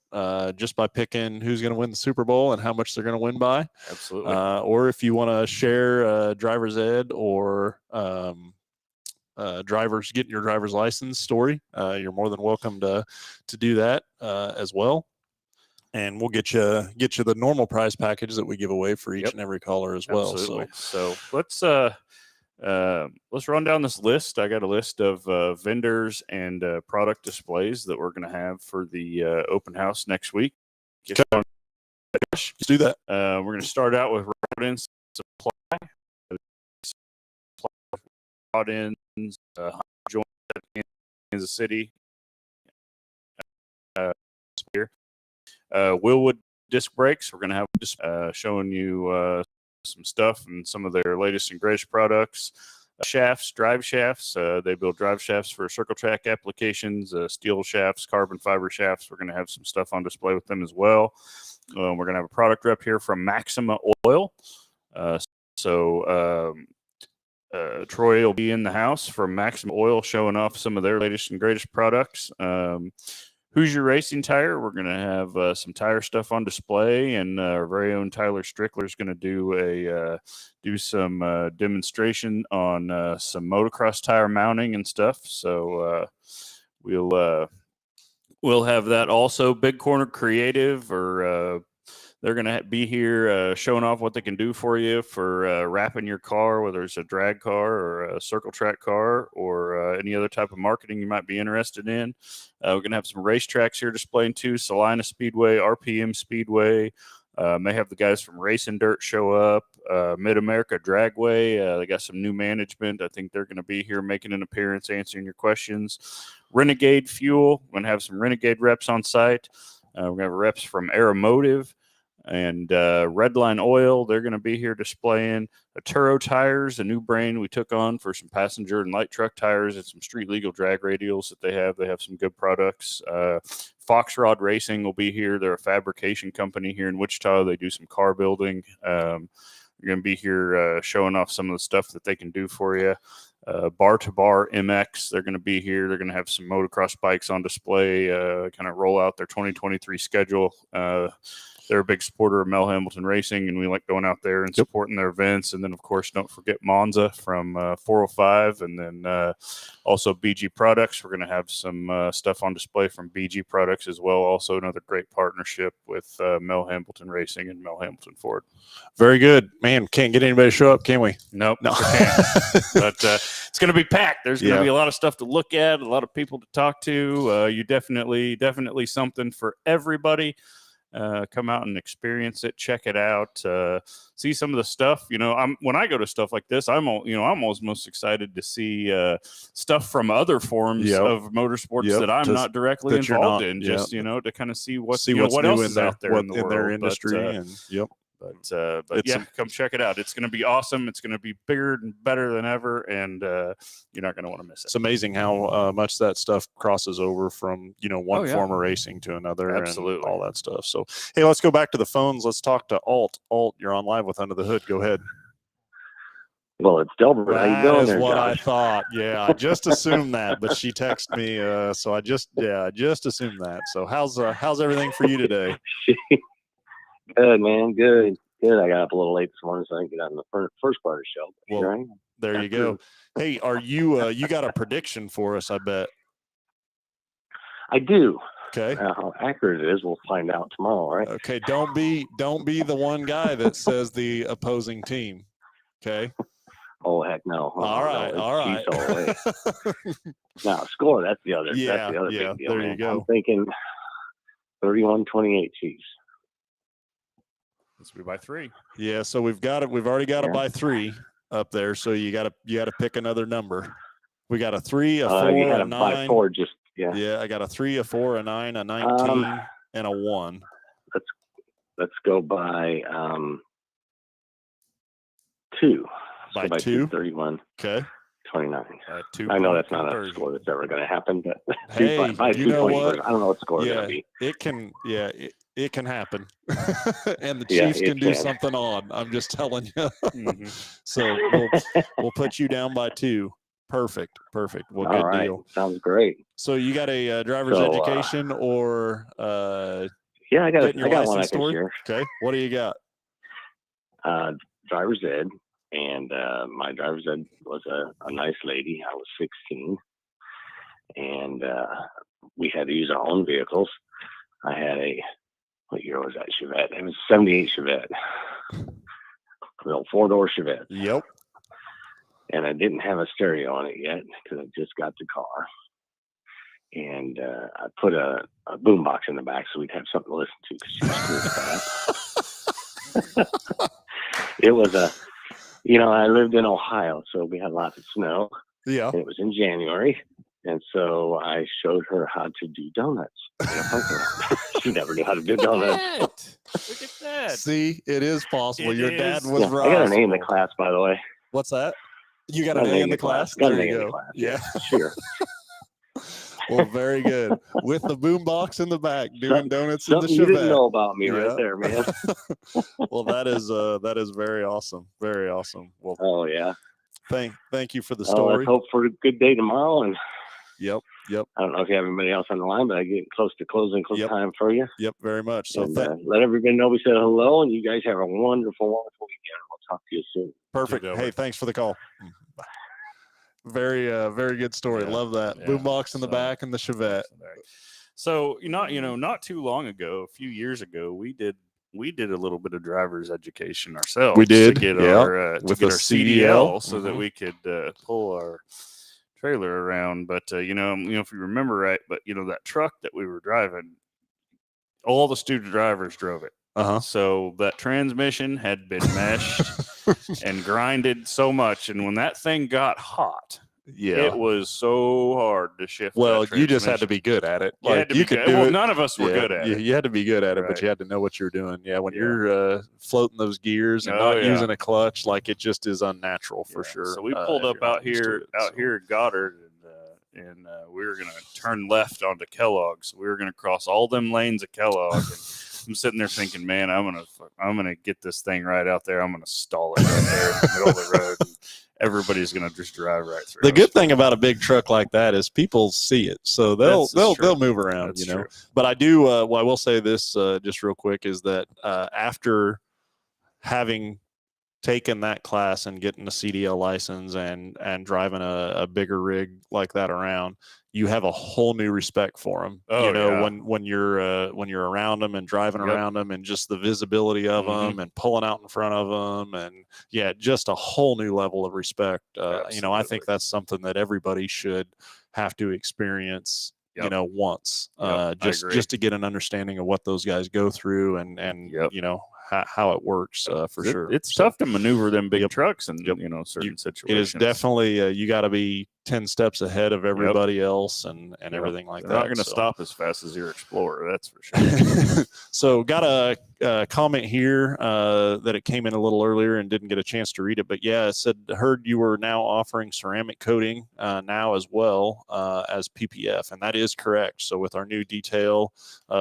just by picking who's going to win the Super Bowl and how much they're going to win by.
Absolutely.
Or if you want to share driver's ed or getting your driver's license story, you're more than welcome to do that as well. And we'll get you the normal prize package that we give away for each and every caller as well.
Absolutely. So let's run down this list. I got a list of vendors and product displays that we're going to have for the open house next week.
Let's do that.
We're going to start out with rod-ins supply. Rod-ins, joint in Kansas City. Willwood disc brakes. We're going to have just showing you some stuff and some of their latest and greatest products. Shafts, drive shafts. They build drive shafts for circle track applications, steel shafts, carbon fiber shafts. We're going to have some stuff on display with them as well. We're going to have a product rep here from Maxima Oil. Troy will be in the house from Maxima Oil showing off some of their latest and greatest products. Who's Your Racing Tire? We're going to have some tire stuff on display, and our very own Tyler Strickler is going to do some demonstration on some motocross tire mounting and stuff. So we'll have that also. Big Corner Creative, or they're going to be here showing off what they can do for you for wrapping your car, whether it's a drag car or a circle track car or any other type of marketing you might be interested in. We're going to have some racetracks here displaying too. Salina Speedway, RPM Speedway. May have the guys from Racing Dirt show up. Mid-America Dragway. They got some new management. I think they're going to be here making an appearance, answering your questions. Renegade Fuel. We're going to have some Renegade reps on site. We're going to have reps from Aeromotive and Redline Oil. They're going to be here displaying Turo Tires, a new brand we took on for some passenger and light truck tires, and some street legal drag radials that they have. They have some good products. Fox Rod Racing will be here. They're a fabrication company here in Wichita. They do some car building. They're going to be here showing off some of the stuff that they can do for you. Bar to Bar MX, they're going to be here. They're going to have some motocross bikes on display, kind of roll out their 2023 schedule. They're a big supporter of Mel Hambelton Racing, and we like going out there and supporting their events. And then, of course, don't forget Monza from 405, and then also BG Products. We're going to have some stuff on display from BG Products as well. Also, another great partnership with Mel Hambelton Racing and Mel Hambelton Ford.
Very good, man. Can't get anybody to show up, can we?
Nope, no, can't. But it's going to be packed. There's going to be a lot of stuff to look at, a lot of people to talk to. You definitely something for everybody. Come out and experience it, check it out, see some of the stuff. When I go to stuff like this, I'm almost most excited to see stuff from other forms of motorsports that I'm not directly involved in. Just to kind of see what else is out there in the world,
their industry.
But come check it out. It's going to be awesome. It's going to be bigger and better than ever, and you're not going to want to miss it.
It's amazing how much that stuff crosses over from one form of racing to another.
Absolutely.
And all that stuff. So hey, let's go back to the phones. Let's talk to Alt. You're on live with Under the Hood. Go ahead.
Well, it's Delbert. How you doing?
That is what
Josh?
I thought. Yeah, I just assumed that, but she texted me, so I just assumed that. So how's everything for you today?
Good, man. Good. I got up a little late this morning, so I didn't get on the first part of the show.
Well,
sure,
there you go. Hey, are you got a prediction for us? I bet.
I do.
Okay.
How accurate it is, we'll find out tomorrow, right?
Okay. Don't be the one guy that says the opposing team. Okay.
Oh heck no!
All right.
Now score. That's the other.
Yeah.
That's the other big deal.
There you go.
I'm thinking 31-28 Chiefs.
Let's be by 3.
Yeah, so we've already got it by 3 up there. So you got to pick another number. We got a 3, a 4, a 9.
By 4, just
Yeah, I got a 3, a 4, a 9, a 19, and a 1.
Let's go by 2.
By 2?
31.
Okay.
29.
2.
I know that's not a score that's ever going to happen, but
hey,
by
you know what?
I don't know what score it's going to be.
It can happen. And the Chiefs can do something odd. I'm just telling you. So we'll put you down by 2. Perfect. Well, good deal.
Sounds great.
So you got a driver's education or
yeah, I got one I can share.
Okay. What do you got?
Driver's ed. And my driver's ed was a nice lady. I was 16. And we had to use our own vehicles. I had what year was that Chevette? It was a 78 Chevette. 4-door Chevette.
Yep.
And I didn't have a stereo on it yet because I just got the car. And I put a boombox in the back so we'd have something to listen to because she was cool with that. It was I lived in Ohio, so we had lots of snow.
Yeah.
And it was in January. And so I showed her how to do donuts. She never knew how to do donuts.
Look at that.
See, it is possible.
It
Your
is.
dad was
Yeah,
right.
I got an A in the class, by the way.
What's that? You got an A in the class?
Got
There
an A
you
in the
go.
class.
Yeah.
Sure.
Well, very good. With the boom box in the back, doing donuts in the
Something you didn't
Chevette.
know about me
Yeah.
right there, man.
Well, that is very awesome. Very awesome. Well,
Oh yeah.
thank you for the
Let's
story.
hope for a good day tomorrow. And
Yep.
I don't know if you have anybody else on the line, but I get close to closing
Yep.
time for you.
Yep, very much. So
And let everybody know we said hello, and you guys have a wonderful, wonderful weekend. We'll talk to you soon.
perfect.
Good,
Hey, thanks for the call. Very very good story.
Yeah,
Love that.
yeah.
Boombox in the
So-
back and the Chevette.
So not too long ago, a few years ago, we did a little bit of driver's education ourselves.
We did,
to get
yeah,
our
with
to get
a
our CDL, so that
Mhm.
we could pull our trailer around. But if you remember right, but that truck that we were driving, all the student drivers drove it.
Uh-huh.
So that transmission had been meshed and grinded so much, and when that thing got hot,
Yeah.
it was so hard to shift.
Well,
that
you just had to
transmission.
be good at it.
You had
Like
to
you
be
could
good.
do
Well,
it.
none of us were good at it.
You had to be good at it, but
Right.
you had to know what you're doing. Yeah, when
Yeah.
you're floating those gears and
Oh,
not
yeah.
using a clutch, like it just is unnatural for
Yeah.
sure.
So we pulled
if
up
you're not
out
used to
here,
it, so.
here at Goddard, and we were gonna turn left onto Kellogg. So we were gonna cross all them lanes of Kellogg. And I'm sitting there thinking, man, I'm gonna get this thing right out there. I'm gonna stall it right there in the middle of the road. And everybody's gonna just drive right through.
The
us.
good thing about a big truck like that is people see it, so
That's
they'll
true.
move around.
That's
you know.
true.
But I do. Well, I will say this just real quick is that after having taken that class and getting a CDL license and driving a bigger rig like that around, you have a whole new respect for them.
Oh,
you know,
yeah.
when you're around them and driving
Yep.
around them and just the visibility of
Mhm.
them and pulling out in front of them, and yeah, just a whole new level of respect. I think
Absolutely.
that's something that everybody should have to experience.
Yep.
Once,
Yep, I agree.
just to get an understanding of what those guys go through and
Yep.
how it works for sure.
It's
So,
tough to maneuver them big
Yep.
trucks in
Yep.
certain situations.
it is definitely you got to be 10 steps ahead of everybody else and
Yep.
everything like
They're
that.
not going to
so.
stop as fast as your Explorer, that's for sure.
So got a comment here that it came in a little earlier and didn't get a chance to read it, but yeah, it said, heard you were now offering ceramic coating now as well as PPF, and that is correct. So with our new detail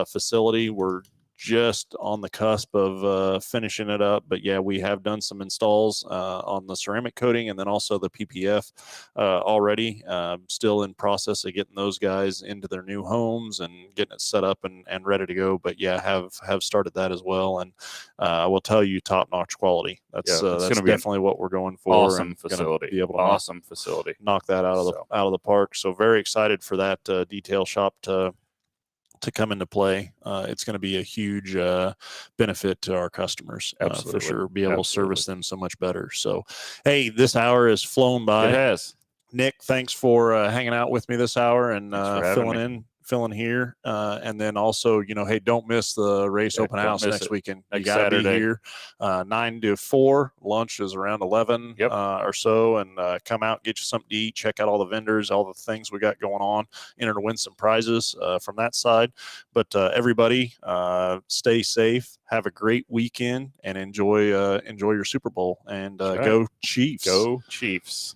facility, we're just on the cusp of finishing it up, but yeah, we have done some installs on the ceramic coating and then also the PPF already. Still in process of getting those guys into their new homes and getting it set up and ready to go, but yeah, have started that as well. And I will tell you, top-notch quality. That's
gonna be
definitely what we're going for.
Awesome
and gonna
facility.
be able to
Awesome facility.
knock that out of the park. So very excited for that detail shop to come into play. It's going to be a huge benefit to our customers for
Absolutely.
sure. Be able to
Absolutely.
service them so much better. So, hey, this hour has flown by.
It has.
Nick, thanks for hanging out with me this hour and
Thanks for having me.
filling here. And then also, hey, don't miss the race
Yeah,
open
don't
house
miss
next
it.
weekend. You
Next
got to be
Saturday.
here 9 to 4. Lunch is around 11
Yep.
or so. And come out, get you something to eat, check out all the vendors, all the things we got going on, enter to win some prizes from that side. But everybody, stay safe, have a great weekend, and enjoy your Super Bowl. And
That's right.
go Chiefs.
Go Chiefs.